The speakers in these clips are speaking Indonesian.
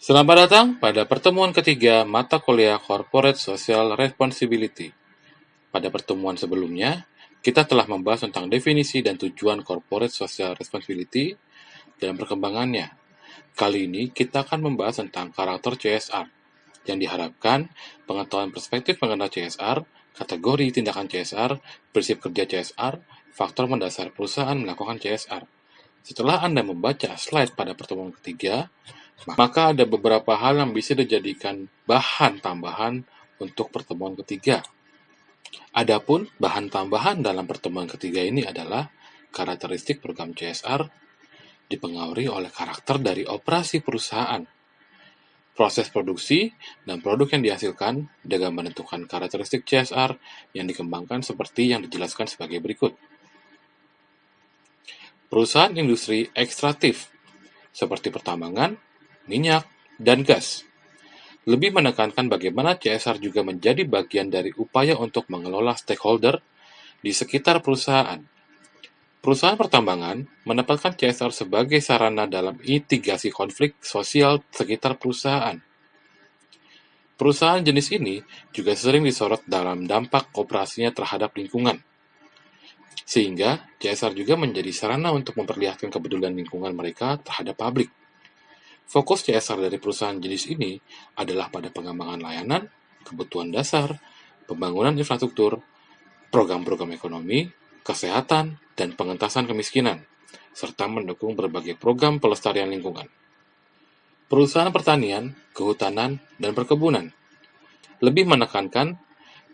Selamat datang pada pertemuan ketiga mata kuliah Corporate Social Responsibility. Pada pertemuan sebelumnya, kita telah membahas tentang definisi dan tujuan Corporate Social Responsibility dan perkembangannya. Kali ini kita akan membahas tentang karakter CSR, yang diharapkan pengetahuan perspektif mengenai CSR, kategori tindakan CSR, prinsip kerja CSR, faktor mendasar perusahaan melakukan CSR. Setelah Anda membaca slide pada pertemuan ketiga, maka ada beberapa hal yang bisa dijadikan bahan tambahan untuk pertemuan ketiga. Adapun bahan tambahan dalam pertemuan ketiga ini adalah karakteristik program CSR dipengaruhi oleh karakter dari operasi perusahaan, proses produksi, dan produk yang dihasilkan dengan menentukan karakteristik CSR yang dikembangkan seperti yang dijelaskan sebagai berikut. Perusahaan industri ekstraktif, seperti pertambangan, minyak, dan gas, lebih menekankan bagaimana CSR juga menjadi bagian dari upaya untuk mengelola stakeholder di sekitar perusahaan. Perusahaan pertambangan menempatkan CSR sebagai sarana dalam mitigasi konflik sosial sekitar perusahaan. Perusahaan jenis ini juga sering disorot dalam dampak operasinya terhadap lingkungan, sehingga CSR juga menjadi sarana untuk memperlihatkan kepedulian lingkungan mereka terhadap publik. Fokus CSR dari perusahaan jenis ini adalah pada pengembangan layanan, kebutuhan dasar, pembangunan infrastruktur, program-program ekonomi, kesehatan, dan pengentasan kemiskinan, serta mendukung berbagai program pelestarian lingkungan. Perusahaan pertanian, kehutanan, dan perkebunan lebih menekankan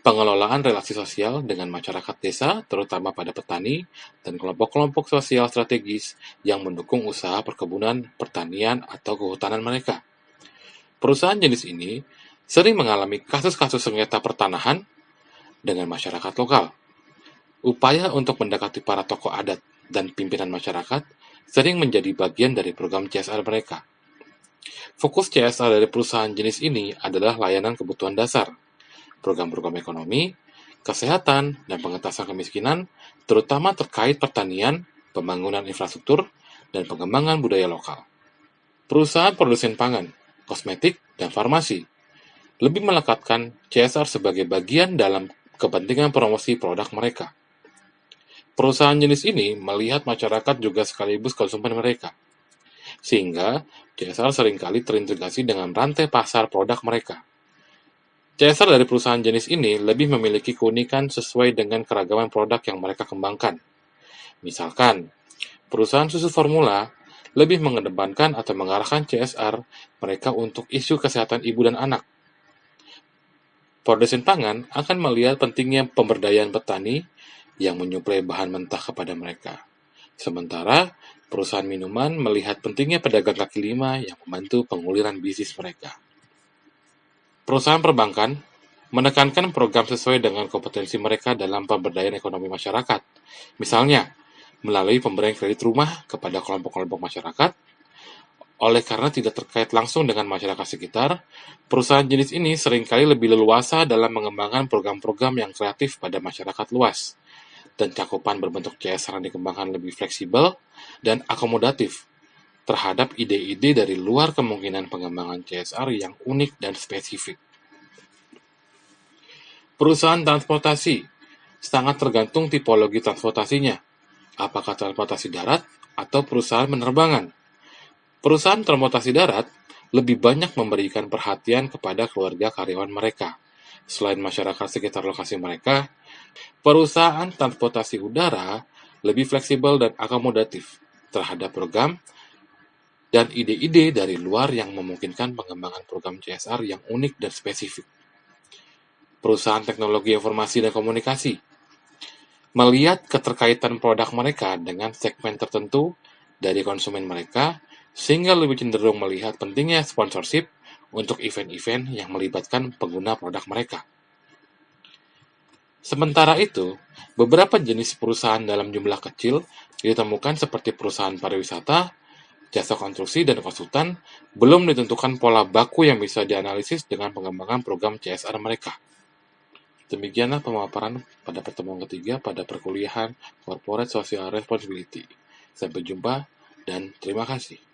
pengelolaan relasi sosial dengan masyarakat desa, terutama pada petani dan kelompok-kelompok sosial strategis yang mendukung usaha perkebunan, pertanian, atau kehutanan mereka. Perusahaan jenis ini sering mengalami kasus-kasus sengketa pertanahan dengan masyarakat lokal. Upaya untuk mendekati para tokoh adat dan pimpinan masyarakat sering menjadi bagian dari program CSR mereka. Fokus CSR dari perusahaan jenis ini adalah layanan kebutuhan dasar, program-program ekonomi, kesehatan, dan pengentasan kemiskinan, terutama terkait pertanian, pembangunan infrastruktur, dan pengembangan budaya lokal. Perusahaan produsen pangan, kosmetik, dan farmasi lebih melekatkan CSR sebagai bagian dalam kepentingan promosi produk mereka. Perusahaan jenis ini melihat masyarakat juga sekaligus konsumen mereka, sehingga CSR seringkali terintegrasi dengan rantai pasar produk mereka. CSR dari perusahaan jenis ini lebih memiliki keunikan sesuai dengan keragaman produk yang mereka kembangkan. Misalkan, perusahaan susu formula lebih mengedepankan atau mengarahkan CSR mereka untuk isu kesehatan ibu dan anak. Produsen pangan akan melihat pentingnya pemberdayaan petani yang menyuplai bahan mentah kepada mereka. Sementara, perusahaan minuman melihat pentingnya pedagang kaki lima yang membantu penguliran bisnis mereka. Perusahaan perbankan menekankan program sesuai dengan kompetensi mereka dalam pemberdayaan ekonomi masyarakat. Misalnya, melalui pemberian kredit rumah kepada kelompok-kelompok masyarakat. Oleh karena tidak terkait langsung dengan masyarakat sekitar, perusahaan jenis ini seringkali lebih leluasa dalam mengembangkan program-program yang kreatif pada masyarakat luas, dan cakupan berbentuk CSR yang dikembangkan lebih fleksibel dan akomodatif terhadap ide-ide dari luar kemungkinan pengembangan CSR yang unik dan spesifik. Perusahaan transportasi sangat tergantung tipologi transportasinya, apakah transportasi darat atau perusahaan penerbangan. Perusahaan transportasi darat lebih banyak memberikan perhatian kepada keluarga karyawan mereka. Selain masyarakat sekitar lokasi mereka, perusahaan transportasi udara lebih fleksibel dan akomodatif terhadap program dan ide-ide dari luar yang memungkinkan pengembangan program CSR yang unik dan spesifik. Perusahaan teknologi informasi dan komunikasi melihat keterkaitan produk mereka dengan segmen tertentu dari konsumen mereka, sehingga lebih cenderung melihat pentingnya sponsorship untuk event-event yang melibatkan pengguna produk mereka. Sementara itu, beberapa jenis perusahaan dalam jumlah kecil ditemukan seperti perusahaan pariwisata, jasa konstruksi, dan konsultan belum ditentukan pola baku yang bisa dianalisis dengan pengembangan program CSR mereka. Demikianlah pemaparan pada pertemuan ketiga pada perkuliahan Corporate Social Responsibility. Sampai jumpa dan terima kasih.